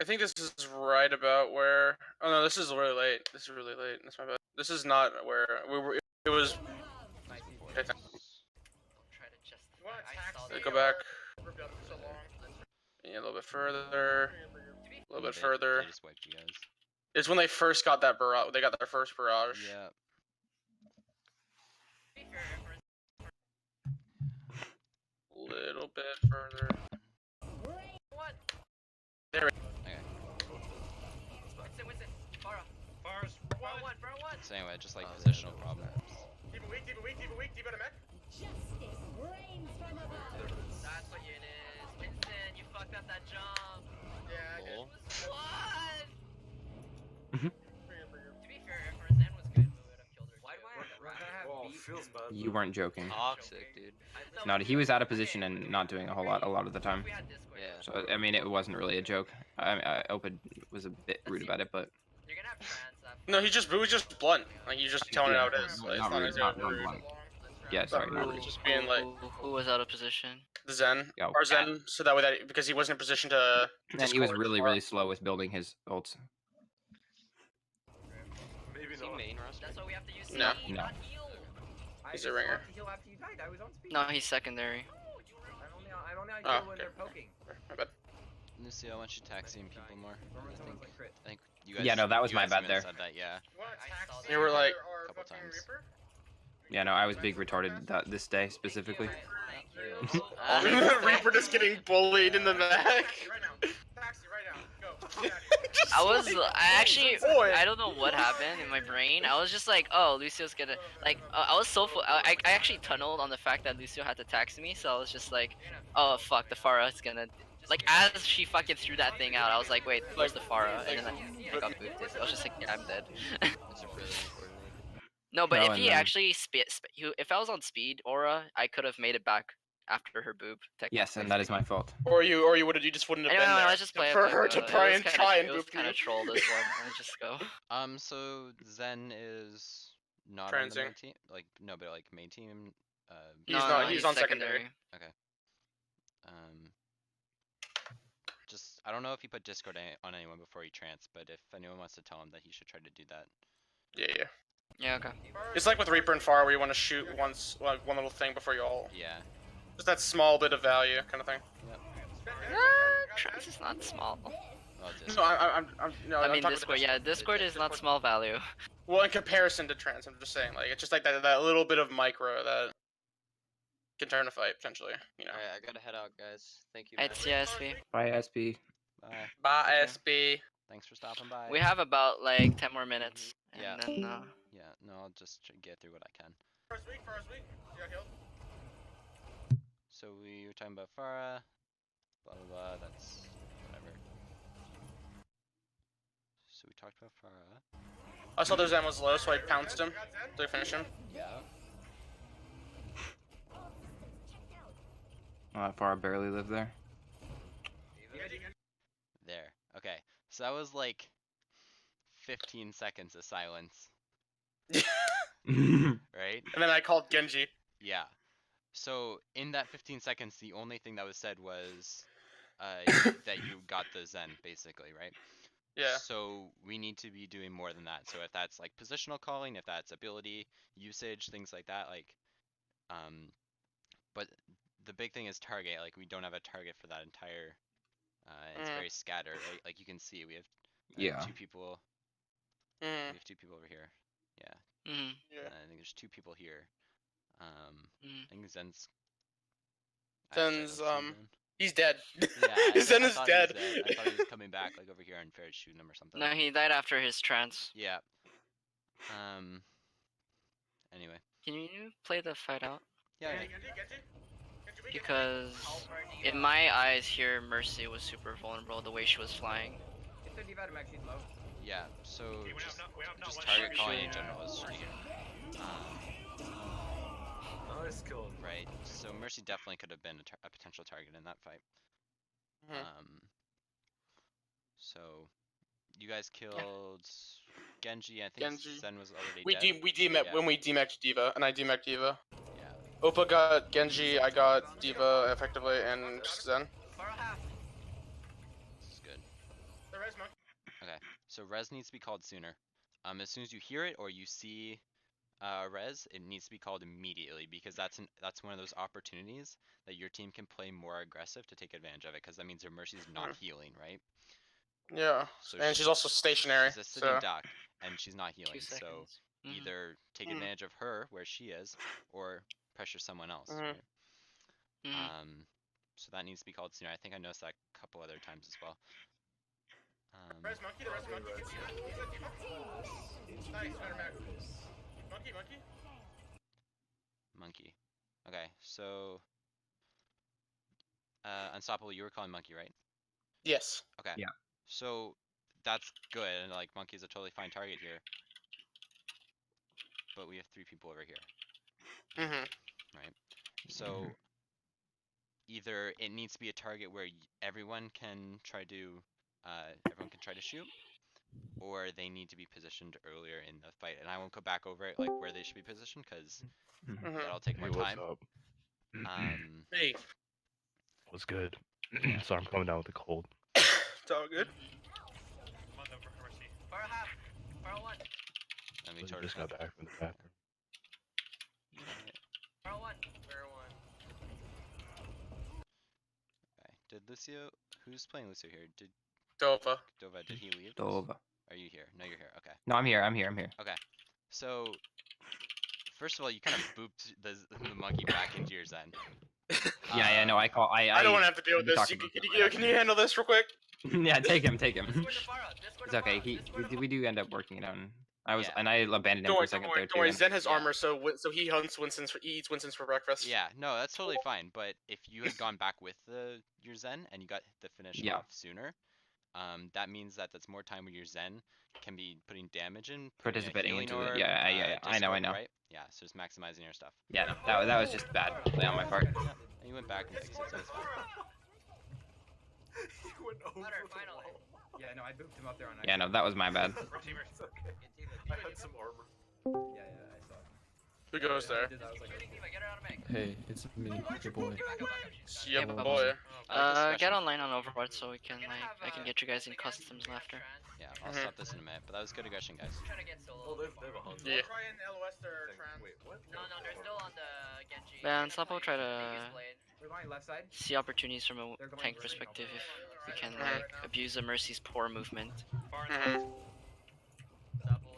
I think this is right about where. Oh no, this is really late. This is really late. That's my bad. This is not where we were. It was. Don't try to justify. Go back. Yeah, a little bit further. A little bit further. They just wiped you guys. It's when they first got that barrage. They got their first barrage. Yeah. Little bit further. There we Winston, Pharah. Bars. One. So anyway, just like positional problems. Keep it weak, keep it weak, keep it weak, keep it a mech. That's what it is. Winston, you fucked up that jump. Yeah, Lol. What? To be fair, if Zen was good, we would have killed her. Why do I We're gonna have Whoa, beef. feels bad. You weren't joking. Toxic, dude. No, he was out of position and not doing a lot of the time. We had Discord. Yeah. So I mean, it wasn't really a joke. Oped was a bit rude about it, but You're gonna have trans after. No, it was just blunt. Like he's just telling it how it is. Yeah, Like, not it's not rude, necessarily not rude. blunt. Yeah, sorry, not It's rude. just being like Who was out of position? the Zen Yeah, or Zen, so that way because he wasn't in position to. And he was discord really, Pharah. really slow with building his ults. Maybe Is he not. main roster? That's why we have to use No. speed, No. not heal. I He's just a ringer. fought to heal after you died. I was on speed. No, he's secondary. I only Oh, heal when they're poking. My bad. Lucio, I want you taxiing people more. Normally I someone's think. like crit. I think you guys. Yeah, no, that was you my guys bad even there. Said that, yeah. You were like- Couple times. Yeah, no, I was big retarded this day specifically. Reaper just getting bullied in the back. Right now. Taxi right now. Go. Get out of here. I don't know what happened in my brain. I was just like, oh, Lucio's gonna, like, I was so full. I actually tunneled on the fact that Lucio had to tax me, so I was just like, oh, fuck, the Pharah is gonna, like, as she fucking threw that thing out, I was like, wait, where's the Pharah? And then I got booped. I was just like, yeah, I'm dead. That's a really important. No, but No, if and he then- actually, if I was on speed aura, I could have made it back after her boob. Yes, and that is my fault. Or you just wouldn't have Anyway, been there. let's just play it. for her to try and It was boop kind of you. troll this one. Let's just go. So Zen is not on the Transing. main team. Like no, but like main team. He's not- he's on secondary. Just I don't know if he put Discord on anyone before he trans, but if anyone wants to tell him that he should try to do that. Yeah. Yeah, okay. It's like with Reaper and Pharah, where you want to shoot once, like one little thing before you all. Yeah. Just that small bit of value, kind of thing. Trans is not small. Well, No, I'm no. I I'm mean talking Discord, about yeah, Discord is not small value. Well, in comparison to trans, I'm just saying, like it's just like that little bit of micro that can turn a fight potentially. You know. Alright, I gotta head out, guys. Thank you. It's man. CSP. Bye, SP. Bye. Bye, Okay. SB. Thanks for stopping by. We have about like 10 more minutes. And Yeah. then Yeah. Yeah, no, I'll just get through what I can. First week. You got killed. So we were talking about Farah, blah blah blah, that's whatever. So we talked about Farah. I saw their Zen was low, so I pounced him You got Zen? to finish him. Yeah. Farah barely lived there. There. Okay. So that was like 15 seconds of silence, right? And then I called Genji. Yeah. So in that 15 seconds, the only thing that was said was that you got the Zen, basically, right? Yeah. So we need to be doing more than that. So if that's like positional calling, if that's ability usage, things like that, like, but the big thing is target. Like we don't have a target for that entire. It's very scattered, right? Like you can see, we have 2 people. We have 2 people over here. Yeah. Yeah. I think there's 2 people here. I think Zen's. Zen's, actually, I don't see Zen. He's dead. Yeah, Zen is thought dead. He was dead. I thought he was coming back, like over here, and Ferret's shooting him or something. No, he died after his trance. Yeah. Anyway. Can you play the fight out? Yeah. Because in my eyes here, Mercy was super vulnerable the way she was flying. Get the D.Va to max, she's low. Yeah. So just one target shot. calling in general is shitty. Oh, it's cool. Right. So Mercy definitely could have been a potential target in that fight. So you guys killed Genji. I think Genji. Zen was already We dead. when we demeched D.Va, and I demeched D.Va. Yeah. Oppa got Genji, I got D.Va effectively, and Zen. This is good. The res monkey. Okay. So res needs to be called sooner. As soon as you hear it or you see res, it needs to be called immediately because that's one of those opportunities that your team can play more aggressive to take advantage of it because that means their Mercy's not healing, right? Yeah. So And she's also stationary. She's a sitting So. duck and she's not 2 healing. So seconds. either take advantage of her where she is or pressure someone else. Right? So that needs to be called sooner. I think I noticed that a couple other times as well. Res monkey. The res monkey. He's a D.Va. Nice. Better max. Monkey. Monkey. Okay, so Unstoppable, you were calling Monkey, right? Yes. Okay. Yeah. So that's good, and like Monkey's a totally fine target here. But we have 3 people over here. Right? So either it needs to be a target where everyone can try to shoot, or they need to be positioned earlier in the fight. And I won't go back over it like where they should be positioned because that'll take more time. Hey. What's good? Sorry, I'm coming down with a cold. It's all good. And we I just got back from the bathroom. Okay. Did Lucio? Who's playing Lucio here? Did Dova. Dova? Did he leave? Dova. Are you here? No, you're here. Okay. No, I'm here. Okay. So first of all, you kind of booped the monkey back into your Zen. Yeah, no, I don't want to have to deal with this. Can you handle this real quick? Yeah, take him. It's okay. We do end up working it out. And I abandoned him for a second there too. Don't worry. Zen has armor, so he hunts Winston's. He eats Winston's for breakfast. Yeah, no, that's totally fine. But if you had gone back with your Zen and you got the finish off sooner, that means that's more time where your Zen can be putting damage in, Participating into orb, it. Yeah. I know. Right? Yeah, so just maximizing your stuff. Yeah, no, that was just bad play on my part. Yeah, and you went back and fixed it, so it's fine. You went over finally. Yeah, no, I booped him up there on. Yeah, no, that was my bad. It's okay. I had some armor. Yeah, I saw it. Who goes there? Hey, it's me, your boy. Yeah, boy. Get online on Overwatch so we can I can get you guys in customs after. Yeah, I'll stop this in a minute, but that was good aggression, guys. Oh, they have a hunt. Yeah. Try in LOS or trans. Wait, what? No, they're still on the Genji. Yeah, and Sapo try to We're lying left side. see opportunities from a tank perspective if we can like abuse the Mercy's poor movement. Double,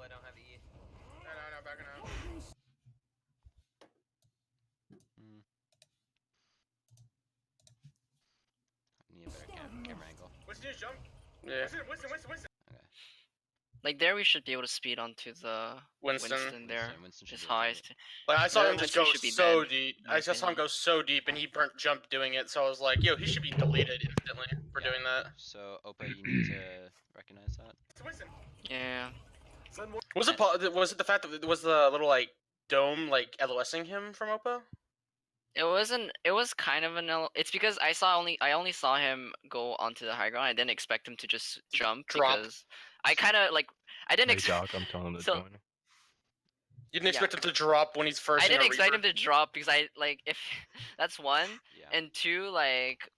I don't have E. No, backing out. Need a better camera angle. Winston, just jump. Yeah. Winston. Okay. Like there, we should be able to speed onto the Winston. there. Winston should It's be able to high. do it. Like I saw Yeah, him just Winston go should be so banned, deep. in my I just saw him opinion. go so deep, and he burnt jump doing it. So I was like, yo, he should be deleted instantly for Yeah. doing that. So Opa, you need to recognize that. It's Winston. Yeah. Was it the fact that it was the little like dome like LOSing him from Opa? It wasn't. It was kind of an. It's because I only saw him go onto the high ground. I didn't expect him to just jump Drop. because I kind of like. I didn't. Hey Doc, I'm telling him to So- join. You didn't expect him to drop when he's first. I in a didn't expect Reaper? him to drop because I like if that's one, Yeah. and two, like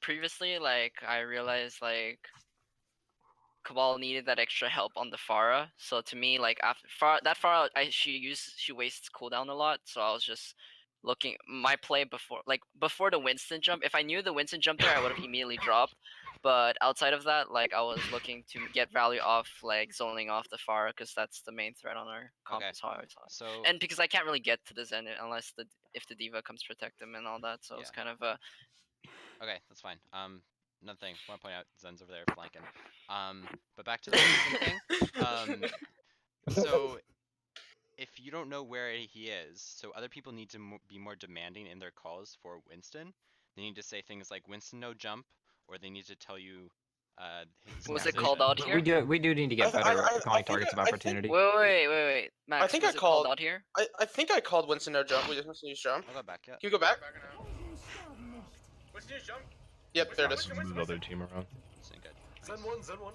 previously, like I realized like Cabal needed that extra help on the Pharah. So to me, like after Pharah, she wastes cooldown a lot. So I was just looking my play before the Winston jump. If I knew the Winston jump there, I would have immediately dropped. But outside of that, like I was looking to get value off like zoning off the Pharah because that's the main threat on our comp. Okay. Is how I saw it. So And because I can't really get to the Zen unless if the D.Va comes protect him and all that. So it's Yeah. kind of a okay, that's fine. Another thing, I want to point out Zen's over there flanking. But back to the Winston thing. So if you don't know where he is, so other people need to be more demanding in their calls for Winston. They need to say things like Winston no jump, or they need to tell you. His Was it position. called out here? We do need to get better at calling think targets of I think- opportunity. Wait, Max. I think was I it called called- out here. I think I called Winston no jump. We just Winston use jump. I'll go back. Yeah. Can you go back? Winston, use jump. Yep, there it is. Move the other team around. So good. Zen one, Zen one.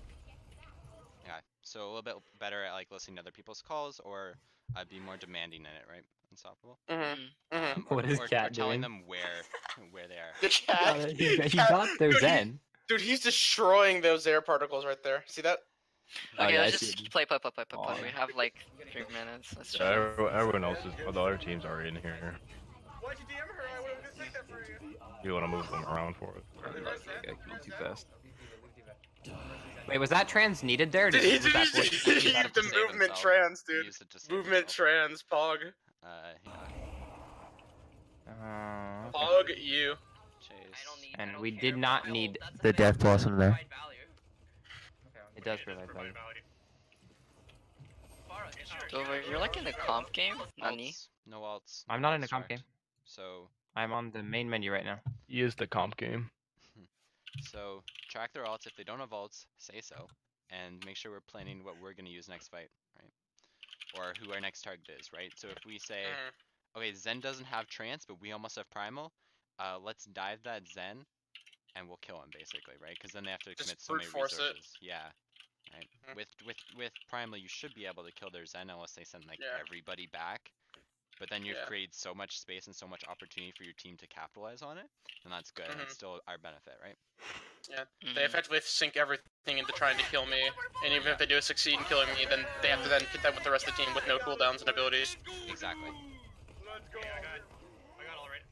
Yeah. So a little bit better at like listening to other people's calls, or be more demanding in it, right? Unstoppable. Mm-hmm. Mm-hmm. What is or chat telling doing? them where they are. The chat. He got their Dude, Zen. Dude, he's destroying those air particles right there. See that? Oh, Okay, yeah, I let's see just it. play. Oh. We have like 3 minutes. Let's Yeah, try. everyone else is. Well, the other teams are in here. Why'd you DM her? I would have just take that for you. You want to move them around for it. I got killed too fast. Wait, was that trans needed there? Dude, he Was that what- used He had the to save movement himself. trans, He dude. used it to save Movement himself. trans, Pog. Yeah. Pog you. Chase. And we did not need The Death Blossom there. it does provide value. Dover, you're like in the comp game, Nani. Alts. No alts. I'm no not in alts, a comp correct. game. So I'm on the main menu right now. He is the comp game. So track their alts. If they don't have alts, say so, and make sure we're planning what we're gonna use next fight, right? Or who our next target is, right? So if we say, okay, Zen doesn't have trance, but we almost have primal, let's dive that Zen, and we'll kill him basically, right? Because then they have to Just commit so brute many force it. resources. Yeah. Right. Mhm. With primal, you should be able to kill their Zen unless they send like Yeah. everybody back. But then you've Yeah. created so much space and so much opportunity for your team to capitalize on it, and that's good. Mhm. It's still our benefit, right? They effectively sink everything into trying to kill me, and even if they do succeed in killing me, then they have to then contend with the rest of the team with no cooldowns and abilities. Exactly. Let's go. I got all ready.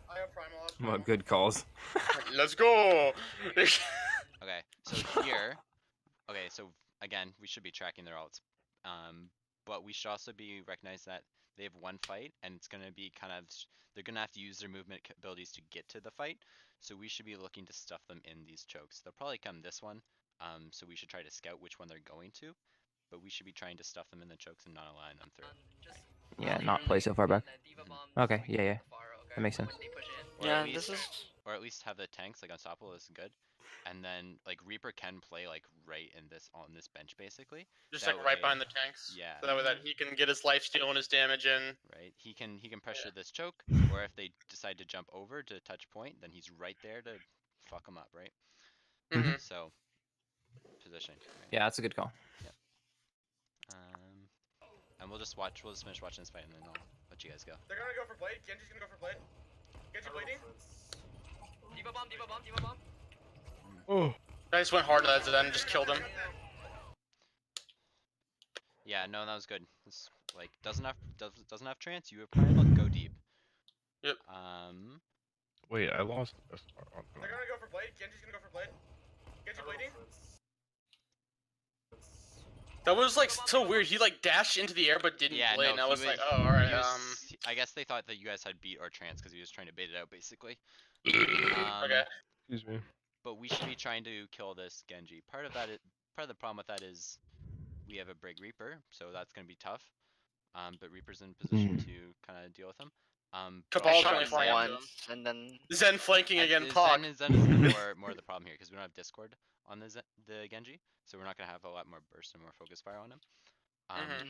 I have primal up. What good calls. Let's go! Okay, so here, okay, so again, we should be tracking their alts, but we should also be recognize that they have one fight, and it's gonna be kind of they're gonna have to use their movement abilities to get to the fight. So we should be looking to stuff them in these chokes. They'll probably come this one, so we should try to scout which one they're going to, but we should be trying to stuff them in the chokes and not allowing them through. Yeah, not play so far back. Okay, yeah. That makes sense. Or Yeah, at least, this is. or at least have the tanks like Unstoppable is good, and then like Reaper can play like right in this on this bench basically. Just That like right way- behind the tanks. Yeah. So that way that he can get his lifesteal and his damage in. Right, he can pressure this choke, or if they decide to jump over to touch point, then he's right there to fuck him up, right? Mhm. So position. Right? Yeah, that's a good call. And we'll just finish watching this fight, and then I'll let you guys go. They're gonna go for blade. Genji's gonna go for blade. Genji blading. D.Va bomb. Oh. I just went hard at that and just killed him. Yeah, no, that was good. It's like doesn't have trance. You have primal. Go deep. Yep. Wait, I lost. They're gonna go for blade. Genji's gonna go for blade. Genji blading. That was like so weird. He like dashed into the air but didn't Yeah, blade, no, and I he was was- like, oh, alright. he was- I guess they thought that you guys had beat or trance because he was trying to bait it out, basically. Okay. Excuse me. But we should be trying to kill this Genji. Part of the problem with that is we have a Brig Reaper, so that's gonna be tough. But Reaper's in position to kind of deal with him. But Cabal shot currently him flying after once, and then Zen flanking again, Pog. Zen is more of the problem here because we don't have Discord on the Genji, so we're not gonna have a lot more burst and more focus fire on him.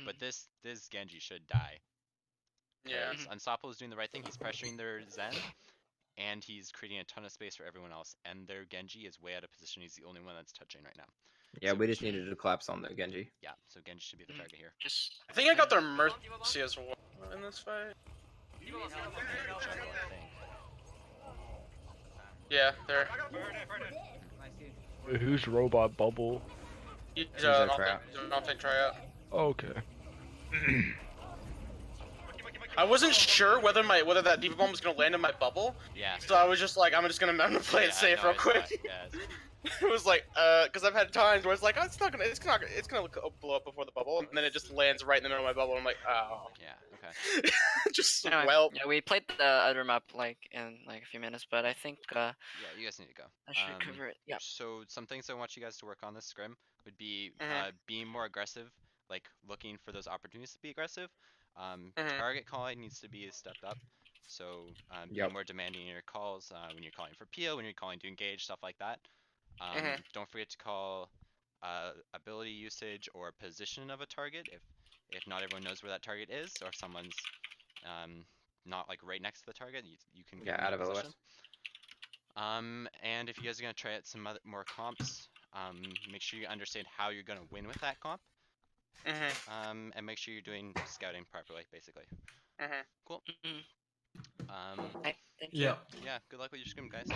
But this Genji should die. Yeah. Because Unstoppable is doing the right thing. He's pressuring their Zen, and he's creating a ton of space for everyone else. And their Genji is way out of position. He's the only one that's touching right now. Yeah, So- we just needed to collapse on the Genji. Yeah, so Genji should be the target here. just I think I got their mercy as well in this fight. Jungle, I think. Yeah, they're. Nice dude. Who's robot bubble? He's a not tryout. take tryout. Okay. I wasn't sure whether that Diva Bomb was gonna land in my bubble, Yeah. so I was just like, I'm gonna play it safe no, real quick. Yeah, It was like, because I've had times where it's like, oh, it's gonna blow up before the bubble, and then it just lands right in the middle of my bubble. And I'm like, oh. yeah, okay. Just anyway, well. yeah, we played the other map like in like a few minutes, but I think Yeah, you guys need to go. I should cover it. Yeah. So some things I want you guys to work on this scrim would be Mhm. being more aggressive, like looking for those opportunities to be aggressive. Mhm. Target calling needs to be stepped up. So be Yep. more demanding in your calls when you're calling for PO, when you're calling to engage, stuff like that. Mhm. Don't forget to call ability usage or position of a target if not everyone knows where that target is or someone's not like right next to the target. You can Yeah, give them out that of OS. position. And if you guys are gonna try out some more comps, make sure you understand how you're gonna win with that comp. Mhm. And make sure you're doing scouting properly, basically. Mhm. Cool. Mhm. Um, Thank you. Yeah. yeah, good luck with your scrim, guys.